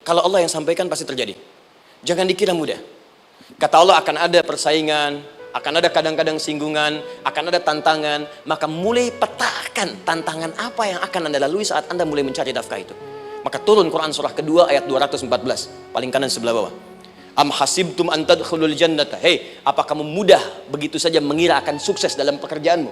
Kalau Allah yang sampaikan pasti terjadi. Jangan dikira mudah. Kata Allah akan ada persaingan, akan ada kadang-kadang singgungan, akan ada tantangan. Maka mulai petakan tantangan apa yang akan Anda lalui saat Anda mulai mencari nafkah itu. Maka turun Quran surah kedua ayat 214, paling kanan sebelah bawah. Am hasibtum an tadkhulul jannata. Hei, apa kamu mudah begitu saja mengira akan sukses dalam pekerjaanmu?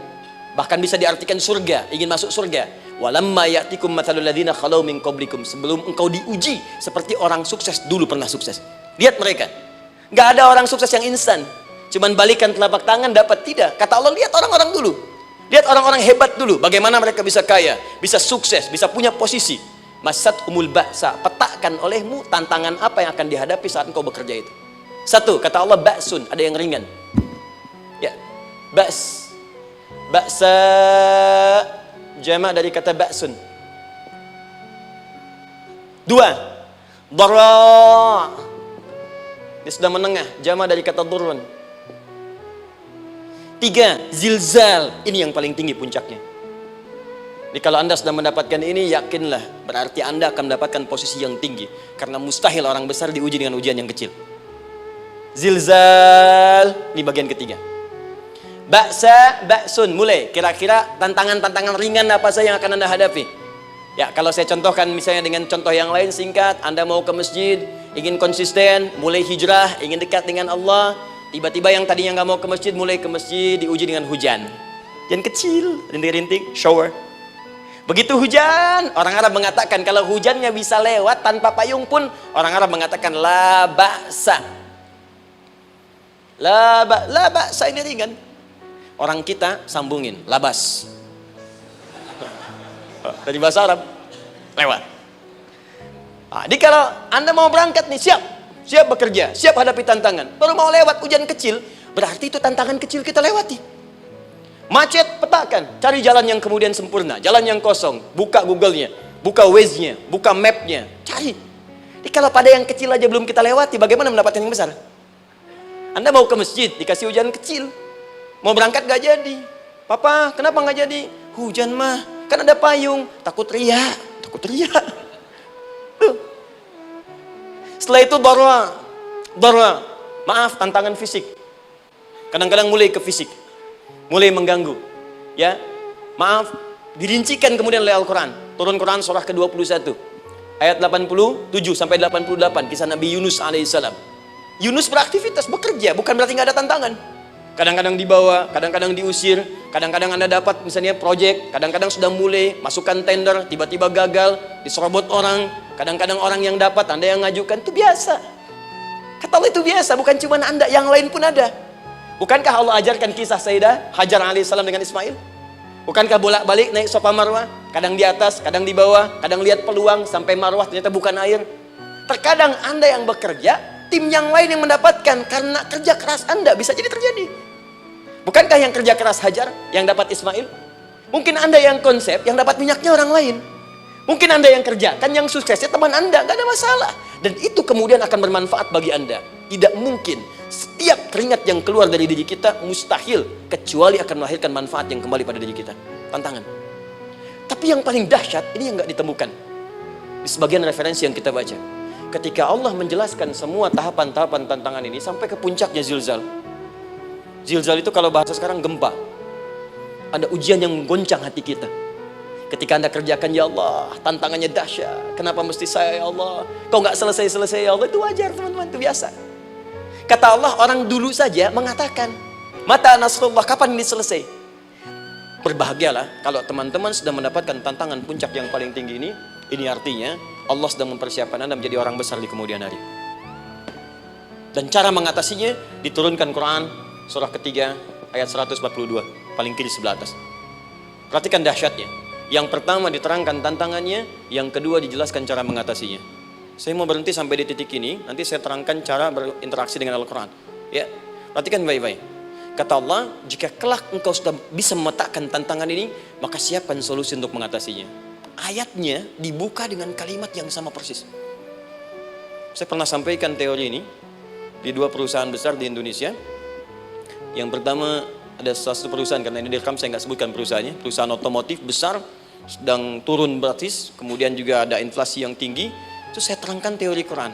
Bahkan bisa diartikan surga, ingin masuk surga. Walamma ya'tikum mathalul ladzina khalau min qablikum. Sebelum engkau diuji seperti orang sukses dulu pernah sukses. Lihat mereka. Enggak ada orang sukses yang instan. Cuman balikan telapak tangan dapat, tidak. Kata Allah, lihat orang-orang dulu. Lihat orang-orang hebat dulu, bagaimana mereka bisa kaya, bisa sukses, bisa punya posisi. Masat umul ba'sa, petakan olehmu tantangan apa yang akan dihadapi saat engkau bekerja itu. Satu, kata Allah, ba'sun, ada yang ringan. Ya, ba's. Ba'sa jamak dari kata ba'sun. Dua, dara. Dia sudah menengah, jamak dari kata durun. Tiga, zilzal. Ini yang paling tinggi puncaknya. Jadi kalau Anda sudah mendapatkan ini, yakinlah, berarti Anda akan mendapatkan posisi yang tinggi. Karena mustahil orang besar diuji dengan ujian yang kecil. Zilzal, ini bagian ketiga. Ba'sa, ba'sun, mulai. Kira-kira tantangan-tantangan ringan apa saja yang akan Anda hadapi? Ya, kalau saya contohkan misalnya dengan contoh yang lain singkat, Anda mau ke masjid, ingin konsisten, mulai hijrah, ingin dekat dengan Allah. Tiba-tiba yang tadinya nggak mau ke masjid, mulai ke masjid, diuji dengan hujan. Hujan kecil, rintik-rintik, shower. Begitu hujan, orang Arab mengatakan kalau hujannya bisa lewat tanpa payung pun, orang Arab mengatakan la ba'sa. La ba'sa ini ringan. Orang kita sambungin, labas. Dari bahasa Arab, lewat. Nah, jadi kalau Anda mau berangkat nih, siap bekerja, siap hadapi tantangan. Baru mau lewat hujan kecil, berarti itu tantangan kecil kita lewati. Macet, petakan, cari jalan yang kemudian sempurna, jalan yang kosong, buka Google-nya, buka Waze-nya, buka map-nya, cari. Jadi kalau pada yang kecil aja belum kita lewati, bagaimana mendapatkan yang besar? Anda mau ke masjid, dikasih hujan kecil, mau berangkat gak jadi. Papa, kenapa gak jadi? Hujan mah, kan ada payung, takut riak. Setelah itu darwa, maaf, tantangan fisik. Kadang-kadang mulai ke fisik, mulai mengganggu. Ya, maaf, dirincikan kemudian oleh Al-Quran. Turun Quran surah ke-21 ayat 87 sampai 88, kisah Nabi Yunus alaihissalam. Yunus beraktivitas, bekerja, bukan berarti nggak ada tantangan. Kadang-kadang dibawa, kadang-kadang diusir, kadang-kadang Anda dapat misalnya proyek, kadang-kadang sudah mulai masukkan tender, tiba-tiba gagal, diserobot orang, kadang-kadang orang yang dapat, Anda yang ngajukan, itu biasa. Kata Allah itu biasa, bukan cuma Anda, yang lain pun ada. Bukankah Allah ajarkan kisah Sayyidah Hajar alaihissalam dengan Ismail? Bukankah bolak-balik naik Safa Marwah, kadang di atas, kadang di bawah, kadang lihat peluang sampai Marwah ternyata bukan air. Terkadang Anda yang bekerja, tim yang lain yang mendapatkan karena kerja keras Anda, bisa jadi terjadi. Bukankah yang kerja keras Hajar yang dapat Ismail? Mungkin Anda yang konsep, yang dapat minyaknya orang lain. Mungkin Anda yang kerja, kan yang suksesnya teman Anda, gak ada masalah. Dan itu kemudian akan bermanfaat bagi Anda. Tidak mungkin setiap keringat yang keluar dari diri kita mustahil, kecuali akan melahirkan manfaat yang kembali pada diri kita. Tantangan. Tapi yang paling dahsyat, ini yang gak ditemukan di sebagian referensi yang kita baca. Ketika Allah menjelaskan semua tahapan-tahapan tantangan ini sampai ke puncaknya zilzal. Zilzal itu kalau bahasa sekarang gempa. Ada ujian yang menggoncang hati kita. Ketika Anda kerjakan, ya Allah, tantangannya dahsyat. Kenapa mesti saya, ya Allah? Kau nggak selesai-selesai, ya Allah. Itu wajar, teman-teman, itu biasa. Kata Allah, orang dulu saja mengatakan, mata nasrullah, kapan ini selesai? Berbahagialah kalau teman-teman sudah mendapatkan tantangan puncak yang paling tinggi ini. Ini artinya Allah sedang mempersiapkan Anda menjadi orang besar di kemudian hari. Dan cara mengatasinya diturunkan Quran surah ketiga ayat 142, paling kiri sebelah atas. Perhatikan dahsyatnya. Yang pertama diterangkan tantangannya, yang kedua dijelaskan cara mengatasinya. Saya mau berhenti sampai di titik ini, nanti saya terangkan cara berinteraksi dengan Al-Quran. Ya, perhatikan baik-baik. Kata Allah, jika kelak engkau sudah bisa memetakan tantangan ini, maka siapkan solusi untuk mengatasinya. Ayatnya dibuka dengan kalimat yang sama persis. Saya pernah sampaikan teori ini di dua perusahaan besar di Indonesia. Yang pertama, ada satu perusahaan, karena ini direkam saya nggak sebutkan perusahaannya, perusahaan otomotif besar, sedang turun gratis, kemudian juga ada inflasi yang tinggi, Terus saya terangkan teori Quran.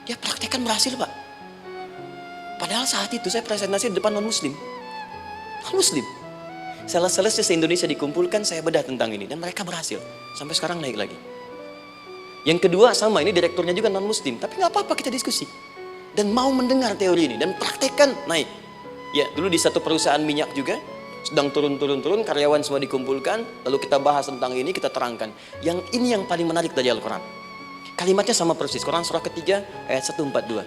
Dia praktekkan berhasil, Pak. Padahal saat itu saya presentasi di depan non-muslim. Non-muslim. Sales-salesnya se-Indonesia dikumpulkan, saya bedah tentang ini. Dan mereka berhasil. Sampai sekarang naik lagi. Yang kedua sama, ini direkturnya juga non-muslim. Tapi nggak apa-apa, kita diskusi. Dan mau mendengar teori ini. Dan praktekkan, naik. Ya, dulu di satu perusahaan minyak juga. Sedang turun, karyawan semua dikumpulkan. Lalu kita bahas tentang ini, kita terangkan. Yang ini yang paling menarik dari Al-Quran. Kalimatnya sama persis. Quran surah ketiga, ayat 142.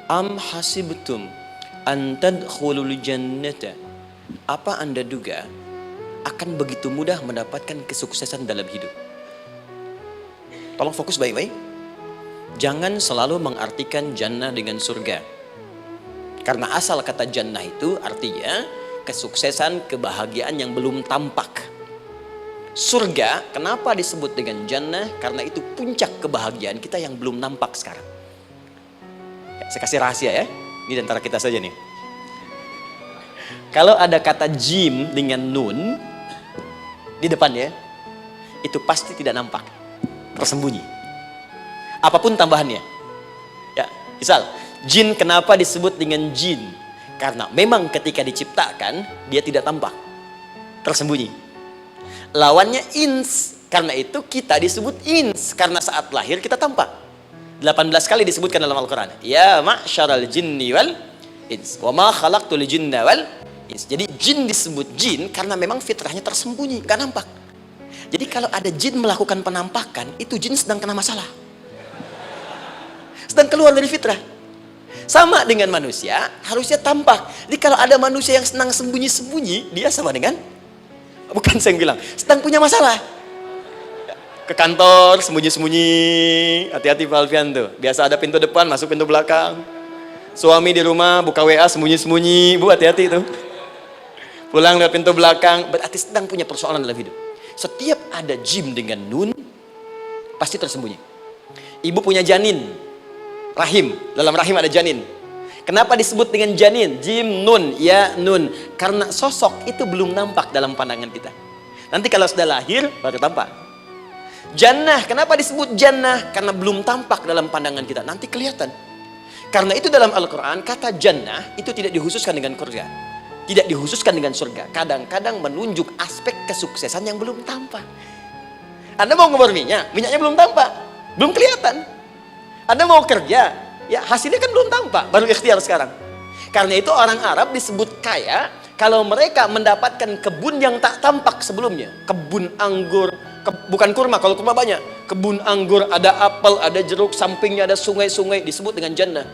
Am hasibtum an tadkhulul jannata. Apa Anda duga akan begitu mudah mendapatkan kesuksesan dalam hidup? Tolong fokus baik-baik. Jangan selalu mengartikan jannah dengan surga. Karena asal kata jannah itu artinya kesuksesan, kebahagiaan yang belum tampak. Surga, kenapa disebut dengan jannah? Karena itu puncak kebahagiaan kita yang belum nampak sekarang. Ya, saya kasih rahasia ya. Ini antara kita saja nih. Kalau ada kata jim dengan nun di depannya, itu pasti tidak nampak, tersembunyi. Apapun tambahannya. Ya, misal, jin kenapa disebut dengan jin? Karena memang ketika diciptakan, dia tidak tampak, tersembunyi. Lawannya ins, karena itu kita disebut ins, karena saat lahir kita tampak. 18 kali disebutkan dalam Al-Quran. Ya ma'syaral jinni wal ins, wa ma khalaqtul jinna wal ins. Jadi jin disebut jin karena memang fitrahnya tersembunyi, gak nampak. Jadi kalau ada jin melakukan penampakan, itu jin sedang kena masalah, sedang keluar dari fitrah. Sama dengan manusia, harusnya tampak. Jadi kalau ada manusia yang senang sembunyi-sembunyi, dia sama dengan, bukan saya yang bilang, sedang punya masalah. Ke kantor, sembunyi-sembunyi. Hati-hati Pak Alfian tuh. Biasa ada pintu depan, masuk pintu belakang. Suami di rumah, buka WA, sembunyi-sembunyi. Bu, hati-hati tuh. Pulang lewat pintu belakang, berarti sedang punya persoalan dalam hidup. Setiap ada jim dengan nun, pasti tersembunyi. Ibu punya janin, rahim. Dalam rahim ada janin. Kenapa disebut dengan janin? Jim, nun, ya, nun. Karena sosok itu belum nampak dalam pandangan kita. Nanti kalau sudah lahir, baru tampak. Jannah, kenapa disebut jannah? Karena belum tampak dalam pandangan kita. Nanti kelihatan. Karena itu dalam Al-Quran, kata jannah itu tidak dikhususkan dengan surga. Tidak dikhususkan dengan surga. Kadang-kadang menunjuk aspek kesuksesan yang belum tampak. Anda mau ngebor minyak, minyaknya belum tampak. Belum kelihatan. Anda mau kerja, ya hasilnya kan belum tampak, baru ikhtiar sekarang. Karena itu orang Arab disebut kaya kalau mereka mendapatkan kebun yang tak tampak sebelumnya. Kebun anggur, bukan kurma, kalau kurma banyak. Kebun anggur, ada apel, ada jeruk, sampingnya ada sungai-sungai, disebut dengan jannah.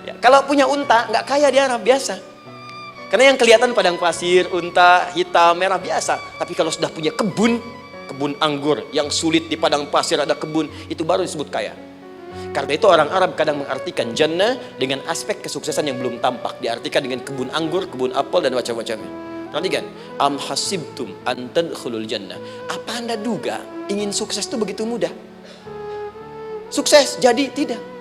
Ya, kalau punya unta, nggak kaya di Arab, biasa. Karena yang kelihatan padang pasir, unta, hitam, merah, biasa. Tapi kalau sudah punya kebun anggur yang sulit di padang pasir ada kebun, itu baru disebut kaya. Karena itu orang Arab kadang mengartikan jannah dengan aspek kesuksesan yang belum tampak. Diartikan dengan kebun anggur, kebun apel, dan macam-macamnya. Perhatikan, am hasibtum an tadkhulul jannah. Apa Anda duga ingin sukses itu begitu mudah? Sukses jadi tidak.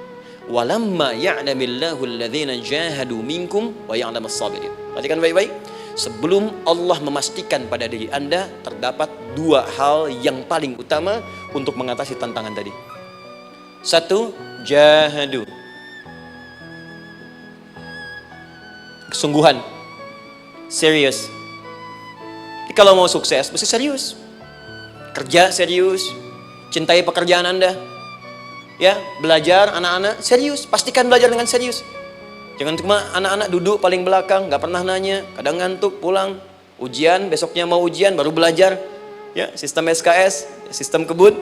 Walamma ya'lamillahu alladhina jahadu minkum wa ya'lamas sabirin. Perhatikan baik-baik. Sebelum Allah memastikan pada diri Anda terdapat dua hal yang paling utama untuk mengatasi tantangan tadi. Satu, jahadu, kesungguhan, serius. Jadi kalau mau sukses, mesti serius. Kerja serius, cintai pekerjaan Anda. Ya, belajar anak-anak serius, pastikan belajar dengan serius. Jangan cuma anak-anak duduk paling belakang, nggak pernah nanya, kadang ngantuk, pulang, ujian, besoknya mau ujian, baru belajar. Ya, sistem SKS, sistem kebut.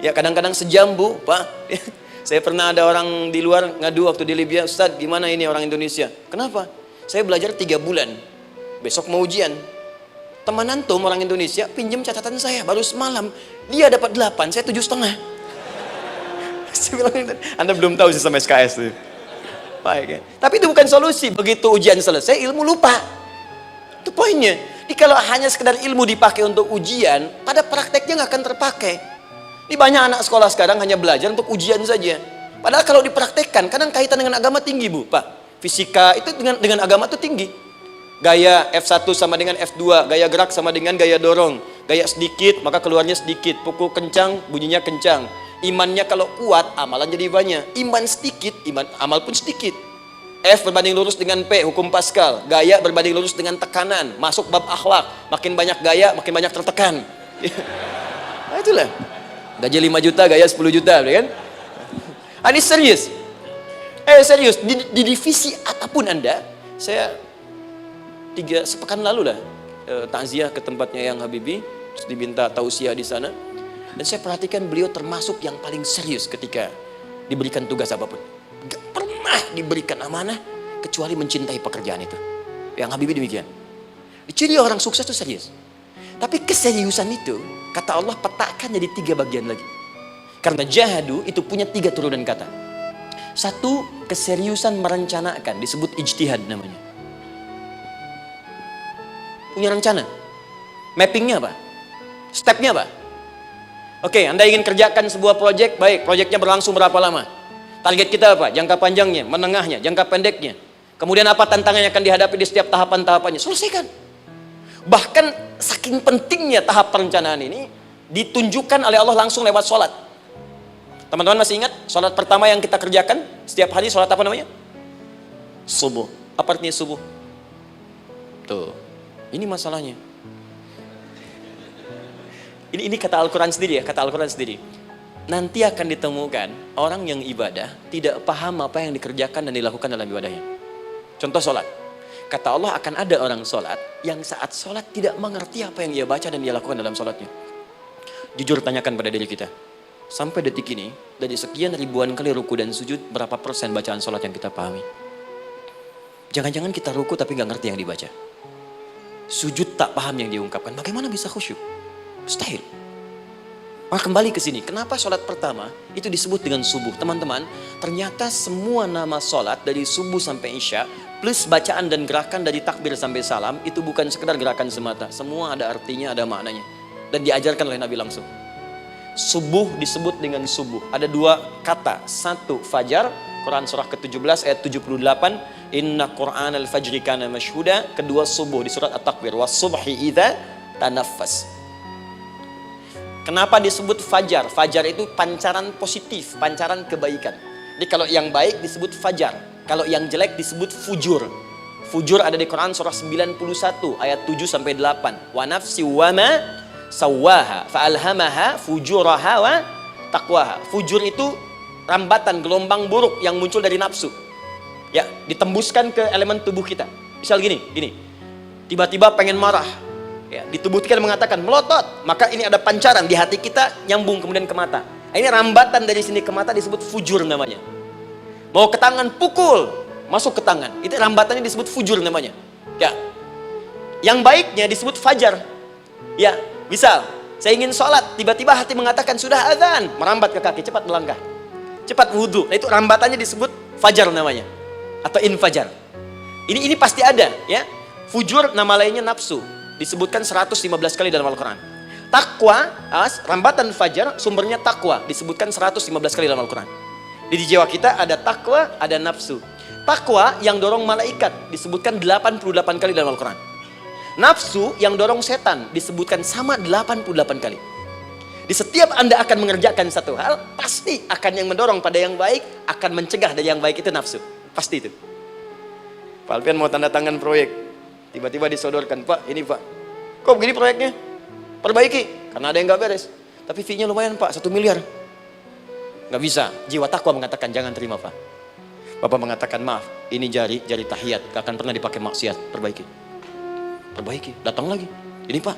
Ya kadang-kadang sejam Bu, Pak. Saya pernah ada orang di luar ngadu waktu di Libya, Ustadz gimana ini orang Indonesia? Kenapa? Saya belajar 3 bulan, besok mau ujian. Teman antum orang Indonesia pinjam catatan saya baru semalam, dia dapat 8, saya 7,5. Saya bilang, Anda belum tahu sistem SKS tuh. Baik ya. Tapi itu bukan solusi. Begitu ujian selesai, ilmu lupa. Itu poinnya. Jadi kalau hanya sekedar ilmu dipakai untuk ujian, pada prakteknya nggak akan terpakai. Ini banyak anak sekolah sekarang hanya belajar untuk ujian saja. Padahal kalau dipraktekkan, kadang kaitan dengan agama tinggi Bu, Pak. Fisika itu dengan agama itu tinggi. Gaya F1 sama dengan F2, gaya gerak sama dengan gaya dorong. Gaya sedikit, maka keluarnya sedikit. Pukul kencang, bunyinya kencang. Imannya kalau kuat, amalan jadi banyak. Iman sedikit, amal pun sedikit. F berbanding lurus dengan P, hukum Pascal. Gaya berbanding lurus dengan tekanan. Masuk bab akhlak. Makin banyak gaya, makin banyak tertekan. Nah itulah. Gaji 5 juta, gaya 10 juta, kan? Ini serius. Serius. Di divisi apapun Anda, saya sepekan lalu lah takziah ke tempatnya yang Habibie, terus diminta tausiah di sana. Dan saya perhatikan beliau termasuk yang paling serius ketika diberikan tugas apapun. Gak pernah diberikan amanah kecuali mencintai pekerjaan itu. Yang Habibie demikian. Ciri orang sukses itu serius. Tapi keseriusan itu, kata Allah petakan jadi 3 bagian lagi. Karena jahadu itu punya 3 turunan kata. 1, keseriusan merencanakan, disebut ijtihad namanya. Punya rencana. Mappingnya apa? Stepnya apa? Oke, Anda ingin kerjakan sebuah proyek, baik, proyeknya berlangsung berapa lama? Target kita apa? Jangka panjangnya, menengahnya, jangka pendeknya. Kemudian apa tantangan yang akan dihadapi di setiap tahapan-tahapannya? Selesaikan. Bahkan saking pentingnya tahap perencanaan ini, ditunjukkan oleh Allah langsung lewat sholat. Teman-teman masih ingat? Sholat pertama yang kita kerjakan, setiap hari sholat apa namanya? Subuh. Apa artinya subuh? Tuh, ini masalahnya. Ini kata Al-Quran sendiri ya, kata Al-Quran sendiri. Nanti akan ditemukan orang yang ibadah tidak paham apa yang dikerjakan dan dilakukan dalam ibadahnya. Contoh sholat. Kata Allah akan ada orang sholat yang saat sholat tidak mengerti apa yang ia baca dan ia lakukan dalam sholatnya. Jujur tanyakan pada diri kita. Sampai detik ini, dari sekian ribuan kali ruku dan sujud, berapa persen bacaan sholat yang kita pahami? Jangan-jangan kita ruku tapi gak ngerti yang dibaca. Sujud tak paham yang diungkapkan. Bagaimana bisa khusyuk? Mustahil. Maka kembali ke sini. Kenapa sholat pertama itu disebut dengan subuh? Teman-teman, ternyata semua nama sholat dari subuh sampai isya, plus bacaan dan gerakan dari takbir sampai salam, itu bukan sekedar gerakan semata. Semua ada artinya, ada maknanya. Dan diajarkan oleh Nabi langsung. Subuh disebut dengan subuh. Ada 2 kata. 1, fajar. Quran surah ke-17 ayat 78. Inna Qur'an al-fajri kana mashhuda. Kedua, subuh di surat At-Takbir. Was subhi idza tanaffas. Kenapa disebut fajar? Fajar itu pancaran positif, pancaran kebaikan. Jadi kalau yang baik disebut fajar. Kalau yang jelek disebut fujur. Fujur ada di Quran surah 91 ayat 7 sampai 8. Wa nafsi wa ma sawwaha fa'alhamaha fujuraha wa taqwaha. Fujur itu rambatan gelombang buruk yang muncul dari nafsu. Ya, ditembuskan ke elemen tubuh kita. Misal gini. Tiba-tiba pengen marah. Ya, di tubuh kita mengatakan melotot, maka ini ada pancaran di hati kita nyambung kemudian ke mata. Ini rambatan dari sini ke mata disebut fujur namanya. Mau ke tangan pukul, masuk ke tangan. Itu rambatannya disebut fujur namanya. Ya. Yang baiknya disebut fajar. Ya, misal saya ingin sholat, tiba-tiba hati mengatakan sudah azan, merambat ke kaki, cepat melangkah, cepat wudhu. Nah, itu rambatannya disebut fajar namanya, atau infajar. Ini pasti ada, ya. Fujur nama lainnya nafsu. Disebutkan 115 kali dalam Al-Quran. Takwa, rambatan fajar, sumbernya takwa. Disebutkan 115 kali dalam Al-Quran. Di jiwa kita ada takwa, ada nafsu. Takwa yang dorong malaikat, disebutkan 88 kali dalam Al-Quran. Nafsu yang dorong setan, disebutkan sama 88 kali. Di setiap Anda akan mengerjakan satu hal, pasti akan yang mendorong pada yang baik, akan mencegah dari yang baik itu nafsu. Pasti itu. Pak Alfian mau tanda tangan proyek. Tiba-tiba disodorkan, Pak, ini Pak, kok begini proyeknya? Perbaiki, karena ada yang gak beres. Tapi fee-nya lumayan Pak, 1 miliar. Gak bisa, jiwa takwa mengatakan jangan terima Pak. Bapak mengatakan maaf, ini jari tahiyat, gak akan pernah dipakai maksiat, perbaiki, datang lagi. Ini Pak,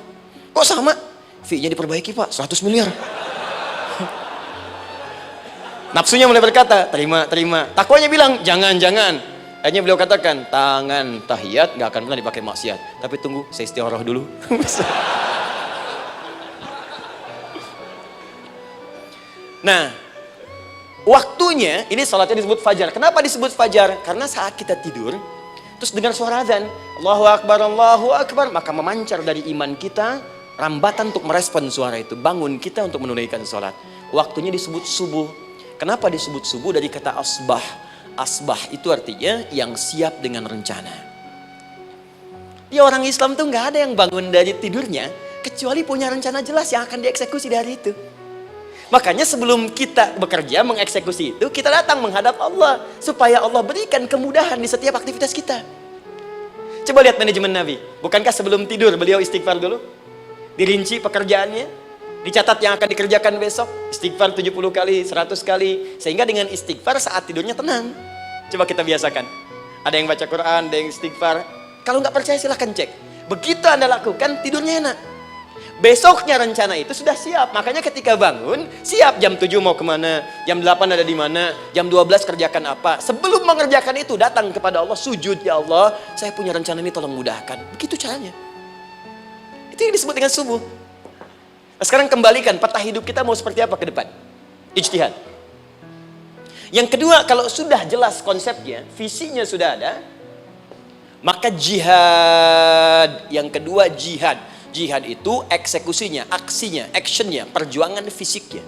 kok sama? Fee-nya diperbaiki Pak, 100 miliar. Nafsunya mulai berkata, terima. Takwanya bilang, jangan. Akhirnya beliau katakan, tangan tahiyat gak akan pernah dipakai maksiat. Tapi tunggu, saya istiqoroh dulu. Nah, waktunya, ini salatnya disebut fajar. Kenapa disebut fajar? Karena saat kita tidur, terus dengar suara azan, Allahu Akbar, maka memancar dari iman kita, rambatan untuk merespon suara itu. Bangun kita untuk menunaikan salat. Waktunya disebut subuh. Kenapa disebut subuh? Dari kata asbah. Asbah itu artinya yang siap dengan rencana. Ya, orang Islam tuh nggak ada yang bangun dari tidurnya kecuali punya rencana jelas yang akan dieksekusi dari itu. Makanya sebelum kita bekerja mengeksekusi itu, kita datang menghadap Allah supaya Allah berikan kemudahan di setiap aktivitas kita. Coba lihat manajemen Nabi. Bukankah sebelum tidur beliau istighfar dulu? Dirinci pekerjaannya, dicatat yang akan dikerjakan besok, istighfar 70 kali, 100 kali, sehingga dengan istighfar saat tidurnya tenang. Coba kita biasakan. Ada yang baca Quran, ada yang istighfar. Kalau nggak percaya silahkan cek. Begitu Anda lakukan, tidurnya enak. Besoknya rencana itu sudah siap. Makanya ketika bangun, siap jam 7 mau kemana, jam 8 ada di mana, jam 12 kerjakan apa. Sebelum mengerjakan itu, datang kepada Allah, sujud, ya Allah, saya punya rencana ini tolong mudahkan. Begitu caranya. Itu yang disebut dengan subuh. Nah, sekarang kembalikan, peta hidup kita mau seperti apa ke depan? Ijtihad. Yang kedua, kalau sudah jelas konsepnya, visinya sudah ada, maka jihad. Yang kedua, jihad. Jihad itu eksekusinya, aksinya, actionnya, perjuangan fisiknya.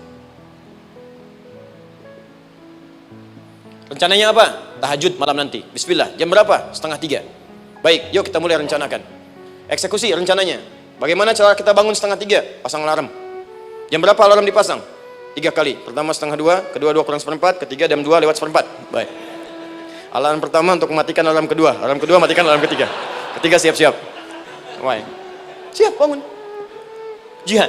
Rencananya apa? Tahajud malam nanti. Bismillah. Jam berapa? 2:30. Baik, yuk kita mulai rencanakan. Eksekusi rencananya. Bagaimana cara kita bangun 2:30? Pasang alarm. Jam berapa alarm dipasang? 3 kali. Pertama 1:30, kedua 2 kurang 1/4, ketiga jam 2 lewat 1/4. Baik. Alarm pertama untuk mematikan alarm kedua. Alarm kedua matikan alarm ketiga. Ketiga siap-siap. Baik. Siap bangun. Jihad.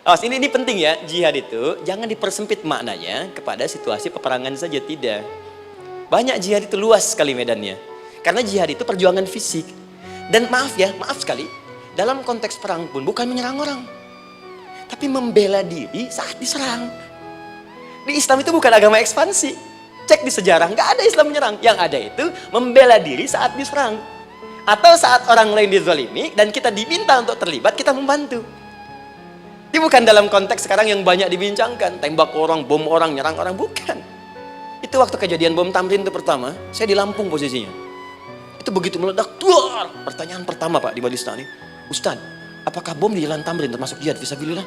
Awas, ini penting ya. Jihad itu jangan dipersempit maknanya kepada situasi peperangan saja, tidak. Banyak jihad itu luas sekali medannya. Karena jihad itu perjuangan fisik. Dan maaf sekali, dalam konteks perang pun bukan menyerang orang, tapi membela diri saat diserang. Di Islam itu bukan agama ekspansi. Cek di sejarah, nggak ada Islam menyerang. Yang ada itu membela diri saat diserang. Atau saat orang lain dizalimi dan kita diminta untuk terlibat, kita membantu. Ini bukan dalam konteks sekarang yang banyak dibincangkan, tembak orang, bom orang, nyerang orang, bukan. Itu waktu kejadian bom Tamrin itu pertama, saya di Lampung posisinya. Itu begitu meledak, duar. Pertanyaan pertama Pak di Balista nih, Ustadz, apakah bom di Jalan Tamrin termasuk jihad fisabilillah?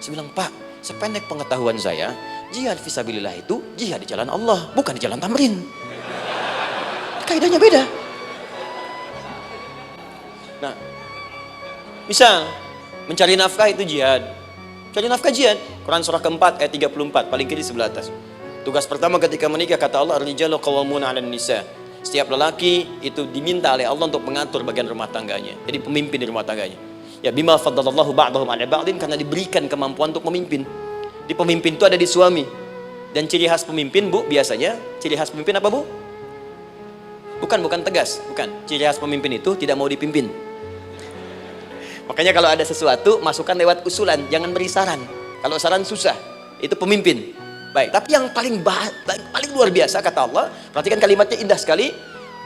Saya bilang, Pak, sependek pengetahuan saya, jihad fisabilillah itu jihad di jalan Allah, bukan di Jalan Tamrin. Kaidahnya beda. Nah, misal mencari nafkah itu jihad. Cari nafkah jihad. Quran surah keempat ayat 34 paling kiri sebelah atas. Tugas pertama ketika menikah kata Allah, ar-rijalu qawwamuna 'alan nisa. Setiap lelaki itu diminta oleh Allah untuk mengatur bagian rumah tangganya. Jadi pemimpin di rumah tangganya. Ya bima faddalallahu ba'dahum 'ala ba'din, karena diberikan kemampuan untuk memimpin. Di pemimpin itu ada di suami. Dan ciri khas pemimpin, Bu, biasanya ciri khas pemimpin apa, Bu? Bukan tegas, bukan. Ciri khas pemimpin itu tidak mau dipimpin. Makanya kalau ada sesuatu, masukkan lewat usulan, jangan beri saran. Kalau saran susah, itu pemimpin. Baik, tapi yang paling luar biasa kata Allah, perhatikan kalimatnya indah sekali.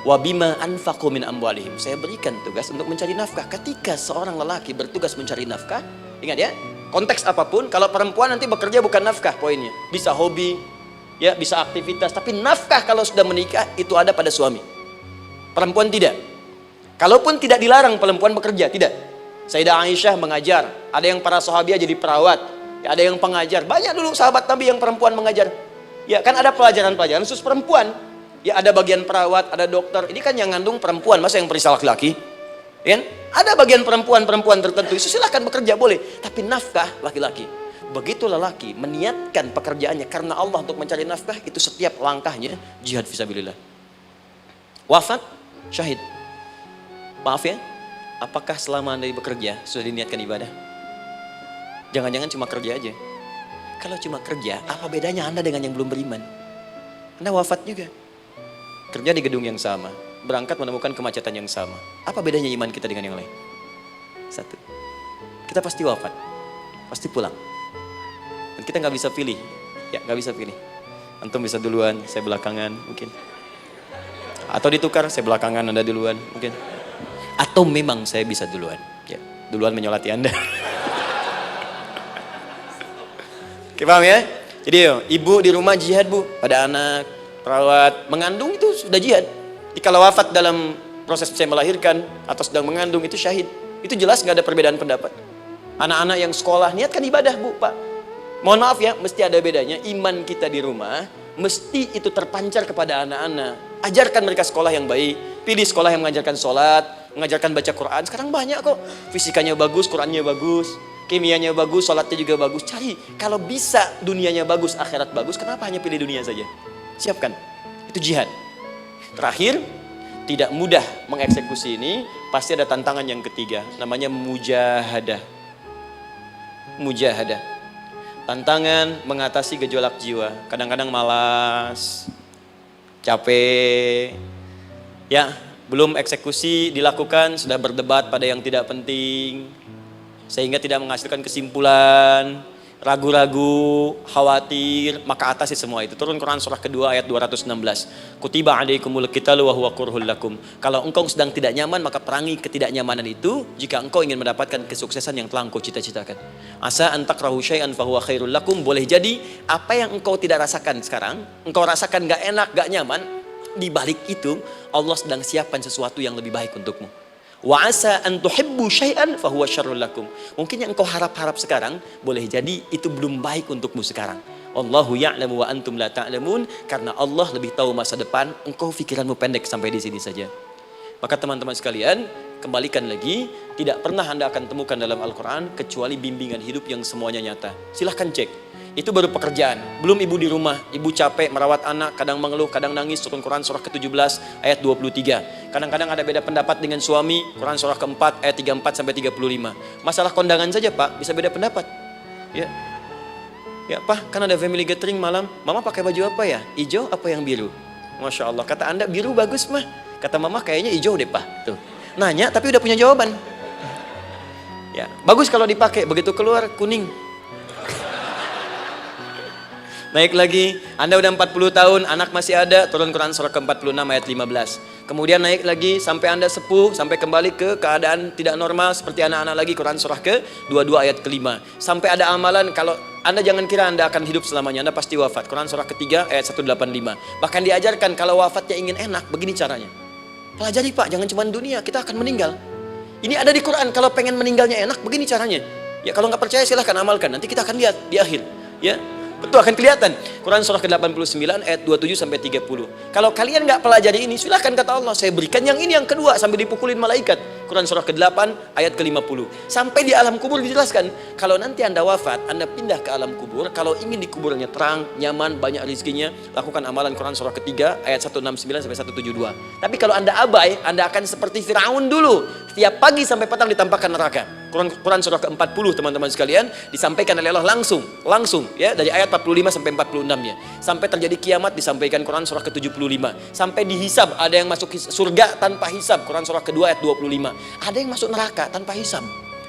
Wa bima anfaqu min amwalihim. Saya berikan tugas untuk mencari nafkah. Ketika seorang lelaki bertugas mencari nafkah, ingat ya, konteks apapun, kalau perempuan nanti bekerja bukan nafkah poinnya. Bisa hobi, ya, bisa aktivitas, tapi nafkah kalau sudah menikah itu ada pada suami. Perempuan tidak. Kalaupun tidak dilarang perempuan bekerja, tidak. Sayyidah Aisyah mengajar, ada yang para sahabiah jadi perawat, ya, ada yang pengajar. Banyak dulu sahabat Nabi yang perempuan mengajar. Ya kan ada pelajaran-pelajaran khusus perempuan. Ya ada bagian perawat, ada dokter. Ini kan yang ngandung perempuan, masa yang perisa laki-laki? Ya, ada bagian perempuan tertentu. Itu silahkan bekerja boleh, tapi nafkah laki-laki. Begitu lelaki meniatkan pekerjaannya karena Allah untuk mencari nafkah, itu setiap langkahnya jihad fisabilillah. Wafat syahid. Maaf ya, apakah selama Anda bekerja sudah diniatkan ibadah? Jangan-jangan cuma kerja aja. Kalau cuma kerja, apa bedanya Anda dengan yang belum beriman? Anda wafat juga. Kerja di gedung yang sama, berangkat menemukan kemacetan yang sama. Apa bedanya iman kita dengan yang lain? Satu, kita pasti wafat, pasti pulang. Dan kita nggak bisa pilih, ya nggak bisa pilih. Antum bisa duluan, saya belakangan mungkin. Atau ditukar, saya belakangan, Anda duluan mungkin. Atau memang saya bisa duluan, ya duluan menyolati Anda. Oke, paham ya? Jadi ibu di rumah jihad, Bu, pada anak, perawat, mengandung itu sudah jihad. Kalau wafat dalam proses saya melahirkan atau sedang mengandung itu syahid. Itu jelas nggak ada perbedaan pendapat. Anak-anak yang sekolah niatkan ibadah, Bu, Pak. Mohon maaf ya, mesti ada bedanya. Iman kita di rumah mesti itu terpancar kepada anak-anak. Ajarkan mereka sekolah yang baik. Pilih sekolah yang mengajarkan sholat, mengajarkan baca Quran. Sekarang banyak kok. Fisikanya bagus, Qurannya bagus. kimianya bagus, sholatnya juga bagus. Cari, kalau bisa dunianya bagus, akhirat bagus, kenapa hanya pilih dunia saja? Siapkan, itu jihad. Terakhir, tidak mudah mengeksekusi ini, pasti ada tantangan yang ketiga, namanya mujahadah. Mujahadah, tantangan mengatasi gejolak jiwa. Kadang-kadang malas, capek, ya belum eksekusi dilakukan, sudah berdebat pada yang tidak penting, sehingga tidak menghasilkan kesimpulan, ragu-ragu, khawatir, maka atasi semua itu. Turun Quran surah kedua ayat 216. Kutiba alaikumul qitalu wa huwa kurhul lakum. Kalau engkau sedang tidak nyaman, maka perangi ketidaknyamanan itu jika engkau ingin mendapatkan kesuksesan yang telah engkau cita-citakan. Asa an takrahu syai'an fa huwa khairul lakum. Boleh jadi apa yang engkau tidak rasakan sekarang, engkau rasakan gak enak, gak nyaman, di balik itu Allah sedang siapkan sesuatu yang lebih baik untukmu. Wa asa an tuhibbu syai'an fa huwa syarrul lakum. Mungkin yang engkau harap-harap sekarang boleh jadi itu belum baik untukmu sekarang. Allahu ya'lamu wa antum la ta'lamun. Karena Allah lebih tahu masa depan, engkau pikiranmu pendek sampai di sini saja. Maka teman-teman sekalian, kembalikan lagi, tidak pernah Anda akan temukan dalam Al-Qur'an kecuali bimbingan hidup yang semuanya nyata. Silahkan cek. Itu baru pekerjaan, belum ibu di rumah, ibu capek merawat anak, kadang mengeluh, kadang nangis. Turun Quran surah ke-17 ayat 23. Kadang-kadang ada beda pendapat dengan suami, Quran surah ke-4 ayat 34 sampai 35. Masalah kondangan saja Pak, bisa beda pendapat. Ya. Ya Pak, kan ada family gathering malam, Mama pakai baju apa ya? Hijau apa yang biru? Masya Allah, kata Anda biru bagus mah. Kata Mama kayaknya hijau deh Pak. Tuh. Nanya tapi udah punya jawaban. Ya, bagus kalau dipakai, begitu keluar kuning. Naik lagi, Anda udah 40 tahun, anak masih ada, turun Quran surah ke-46 ayat 15. Kemudian naik lagi sampai Anda sepuh, sampai kembali ke keadaan tidak normal seperti anak-anak lagi, Quran surah ke-22 ayat ke-5. Sampai ada amalan, kalau Anda jangan kira Anda akan hidup selamanya, Anda pasti wafat. Quran surah ke-3 ayat 185. Bahkan diajarkan kalau wafatnya ingin enak, begini caranya. Pelajari Pak, jangan cuma dunia, kita akan meninggal. Ini ada di Quran, kalau pengen meninggalnya enak, begini caranya. Ya kalau nggak percaya silahkan amalkan, nanti kita akan lihat di akhir. Ya. Betul, akan kelihatan. Quran surah ke-89 ayat 27 sampai 30. Kalau kalian nggak pelajari ini, silahkan kata Allah, saya berikan yang ini yang kedua sambil dipukulin malaikat. Quran surah ke-8 ayat ke-50. Sampai di alam kubur dijelaskan, kalau nanti Anda wafat, Anda pindah ke alam kubur, kalau ingin di kuburnya terang, nyaman, banyak rezekinya, lakukan amalan Quran surah ke-3 ayat 169 sampai 172. Tapi kalau Anda abai, Anda akan seperti Firaun dulu. Setiap pagi sampai petang ditampakkan neraka. Quran surah ke-40 teman-teman sekalian disampaikan oleh Allah langsung ya dari ayat 45 sampai 46 ya. Sampai terjadi kiamat disampaikan Quran surah ke-75. Sampai dihisab, ada yang masuk surga tanpa hisab, Quran surah kedua ayat 25. Ada yang masuk neraka tanpa hisab.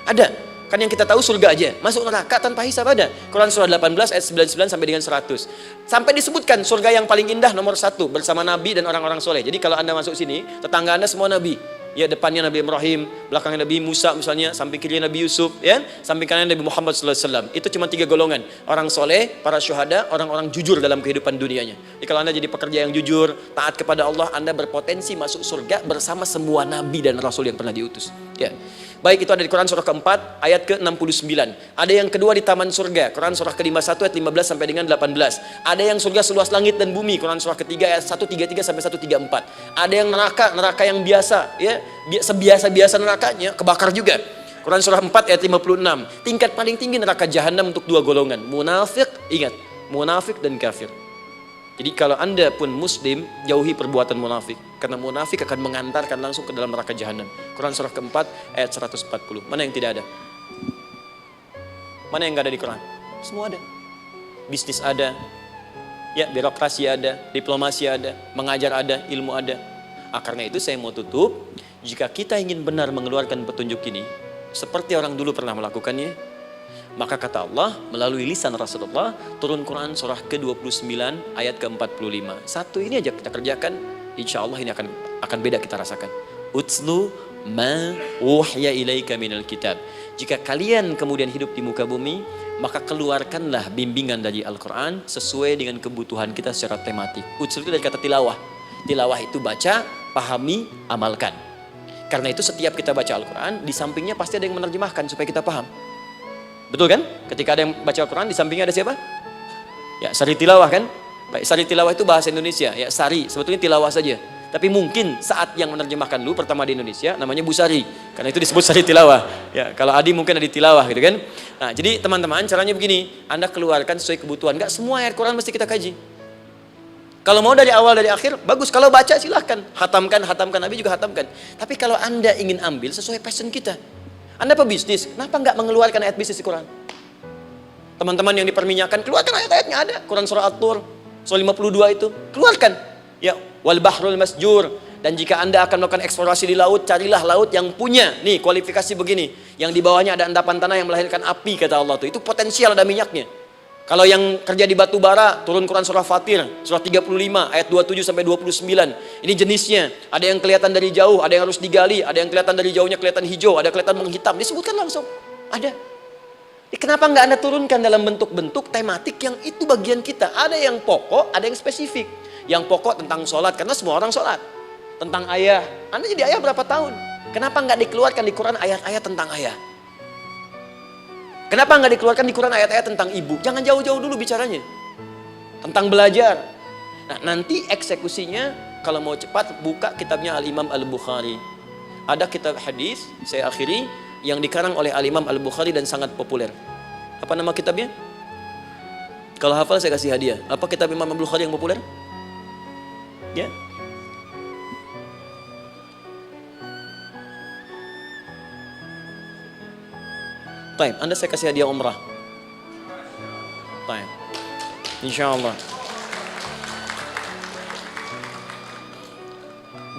Ada. Kan yang kita tahu surga aja, masuk neraka tanpa hisab ada. Quran surah 18 ayat 99 sampai dengan 100. Sampai disebutkan surga yang paling indah nomor 1 bersama Nabi dan orang-orang soleh. Jadi kalau Anda masuk sini, tetangga Anda semua Nabi. Ya, depannya Nabi Ibrahim, belakangnya Nabi Musa misalnya, samping kirinya Nabi Yusuf, ya, samping kanannya Nabi Muhammad SAW. Itu cuma 3 golongan, orang soleh, para syuhada, orang-orang jujur dalam kehidupan dunianya. Jadi kalau Anda jadi pekerja yang jujur, taat kepada Allah, Anda berpotensi masuk surga bersama semua Nabi dan Rasul yang pernah diutus. Ya. Baik, itu ada di Quran surah ke-4 ayat ke-69. Ada yang kedua di taman surga, Quran surah ke-51 ayat 15 sampai dengan 18. Ada yang surga seluas langit dan bumi, Quran surah ketiga ayat 133 sampai 134. Ada yang neraka yang biasa, ya, sebiasa-biasa nerakanya kebakar juga. Quran surah 4 ayat 56. Tingkat paling tinggi neraka jahanam untuk 2 golongan, munafik, ingat, munafik dan kafir. Jadi kalau Anda pun muslim, jauhi perbuatan munafik. Karena munafik akan mengantarkan langsung ke dalam neraka jahanam. Quran surah keempat ayat 140. Mana yang tidak ada? Mana yang nggak ada di Quran? Semua ada. Bisnis ada, ya birokrasi ada, diplomasi ada, mengajar ada, ilmu ada. Karena itu saya mau tutup. Jika kita ingin benar mengeluarkan petunjuk ini, seperti orang dulu pernah melakukannya, maka kata Allah melalui lisan Rasulullah, turun Quran surah ke-29 ayat ke-45. Satu ini aja kita kerjakan, insya Allah ini akan beda kita rasakan. Utslu ma wuhya ilaika minal kitab. Jika kalian kemudian hidup di muka bumi, maka keluarkanlah bimbingan dari Al-Quran sesuai dengan kebutuhan kita secara tematik. Utslu itu dari kata tilawah. Tilawah itu baca, pahami, amalkan. Karena itu setiap kita baca Al-Quran, di sampingnya pasti ada yang menerjemahkan supaya kita paham. Betul kan? Ketika ada yang baca Al-Quran, di sampingnya ada siapa? Ya, sari tilawah kan? Baik, sari tilawah itu bahasa Indonesia. Ya, sari, sebetulnya tilawah saja. Tapi mungkin saat yang menerjemahkan dulu pertama di Indonesia namanya Busari. Karena itu disebut Sari Tilawah. Ya, kalau Adi mungkin Adi Tilawah gitu kan. Nah, jadi teman-teman caranya begini, Anda keluarkan sesuai kebutuhan. Enggak semua ayat Quran mesti kita kaji. Kalau mau dari awal dari akhir, bagus. Kalau baca silahkan. Hatamkan, Nabi juga hatamkan. Tapi kalau Anda ingin ambil sesuai passion kita. Anda pebisnis, kenapa enggak mengeluarkan ayat bisnis di Quran? Teman-teman yang diperminyakan, keluarkan ayat-ayatnya ada. Quran surah At-Tur, surah 52 itu. Keluarkan. Ya, wal bahrul masjur. Dan jika Anda akan melakukan eksplorasi di laut, carilah laut yang punya nih kualifikasi begini. Yang di bawahnya ada endapan tanah yang melahirkan api, kata Allah tuh. Itu potensial ada minyaknya. Kalau yang kerja di batu bara, turun Quran surah Fatir, surah 35 ayat 27 sampai 29. Ini jenisnya. Ada yang kelihatan dari jauh, ada yang harus digali, ada yang kelihatan dari jauhnya kelihatan hijau, ada kelihatan menghitam. Disebutkan langsung. Ada. Kenapa nggak Anda turunkan dalam bentuk-bentuk tematik yang itu bagian kita? Ada yang pokok, ada yang spesifik. Yang pokok tentang sholat, karena semua orang sholat. Tentang ayah, Anda jadi ayah berapa tahun? Kenapa nggak dikeluarkan di Quran ayat-ayat tentang ayah? Kenapa nggak dikeluarkan di Quran ayat-ayat tentang ibu? Jangan jauh-jauh dulu bicaranya. Tentang belajar. Nah, nanti eksekusinya, kalau mau cepat, buka kitabnya Al-Imam Al-Bukhari. Ada kitab hadis, saya akhiri, yang dikarang oleh Al-Imam Al-Bukhari dan sangat populer. Apa nama kitabnya? Kalau hafal saya kasih hadiah. Apa kitab Imam Al-Bukhari yang populer? Ya. Taib, Anda saya kasih hadiah umrah. Taib. Insyaallah.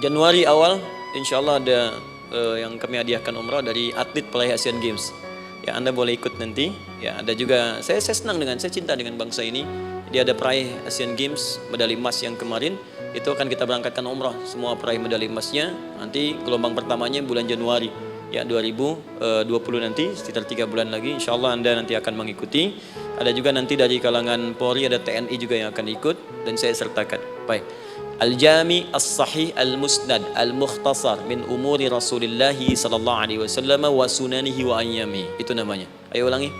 Januari awal, insyaallah ada yang kami hadiahkan umrah dari atlet peraih Asian Games. Ya, Anda boleh ikut nanti. Ya, ada juga saya senang saya cinta dengan bangsa ini. Dia ada peraih Asian Games medali emas yang kemarin. Itu akan kita berangkatkan umrah semua peraih medali emasnya. Nanti gelombang pertamanya bulan Januari ya 2020 nanti sekitar 3 bulan lagi. Insyaallah Anda nanti akan mengikuti. Ada juga nanti dari kalangan Polri, ada TNI juga yang akan ikut dan saya sertakan. Baik. Al-Jami As-Sahih Al-Musnad Al-Mukhtasar min umuri Rasulillah sallallahu alaihi wasallam wa sunanihi wa ayyami. Itu namanya. Ayo ulangi.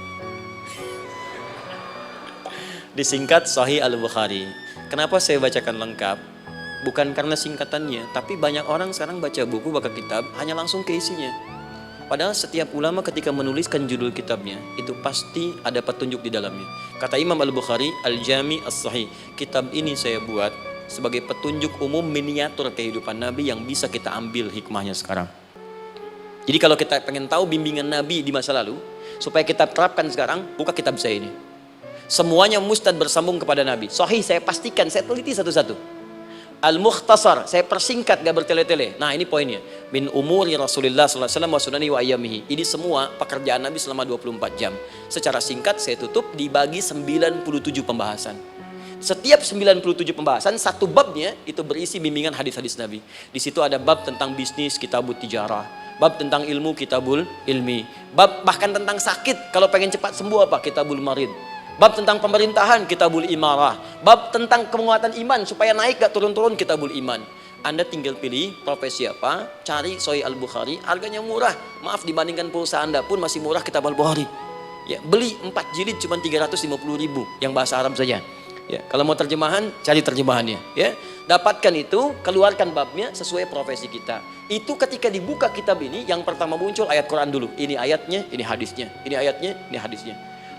Disingkat Sahih Al-Bukhari. Kenapa saya bacakan lengkap? Bukan karena singkatannya, tapi banyak orang sekarang baca buku, baca kitab hanya langsung ke isinya. Padahal setiap ulama ketika menuliskan judul kitabnya, itu pasti ada petunjuk di dalamnya. Kata Imam Al-Bukhari, Al-Jami As-Sahih, kitab ini saya buat sebagai petunjuk umum miniatur kehidupan Nabi yang bisa kita ambil hikmahnya sekarang. Jadi kalau kita pengen tahu bimbingan Nabi di masa lalu, supaya kita terapkan sekarang, buka kitab saya ini. Semuanya mustad bersambung kepada Nabi. Sahih saya pastikan, saya teliti satu-satu. Al-Mukhtasar, saya persingkat, gak bertele-tele. Nah ini poinnya. Min umuri Rasulullah sallallahu alaihi wasallam wa sunani wa ayyamihi. Ini semua pekerjaan Nabi selama 24 jam. Secara singkat saya tutup dibagi 97 pembahasan. Setiap 97 pembahasan, satu babnya itu berisi bimbingan hadis-hadis Nabi. Di situ ada bab tentang bisnis, kitabut tijarah. Bab tentang ilmu, kitabul ilmi. Bab bahkan tentang sakit, kalau pengen cepat sembuh apa? Kitabul marid. Bab tentang pemerintahan, kitabul imarah. Bab tentang penguatan iman, supaya naik gak turun-turun, kitabul iman. Anda tinggal pilih profesi apa, cari Sahih Al-Bukhari, harganya murah. Maaf, dibandingkan pulsa Anda pun masih murah kitab Al-Bukhari. Ya, beli 4 jilid cuma 350.000 yang bahasa Arab saja. Ya, kalau mau terjemahan, cari terjemahannya. Ya, dapatkan itu, keluarkan babnya sesuai profesi kita. Itu ketika dibuka kitab ini, yang pertama muncul ayat Quran dulu. Ini ayatnya, ini hadisnya. Ini ayatnya, ini hadisnya.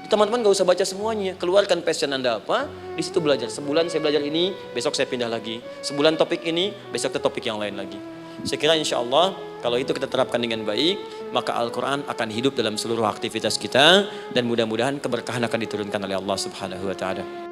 Teman-teman gak usah baca semuanya, keluarkan passion Anda apa, di situ belajar. Sebulan saya belajar ini, besok saya pindah lagi. Sebulan topik ini, besok ke topik yang lain lagi. Saya kira insya Allah kalau itu kita terapkan dengan baik, maka Al-Quran akan hidup dalam seluruh aktivitas kita dan mudah-mudahan keberkahan akan diturunkan oleh Allah Subhanahu Wa Taala.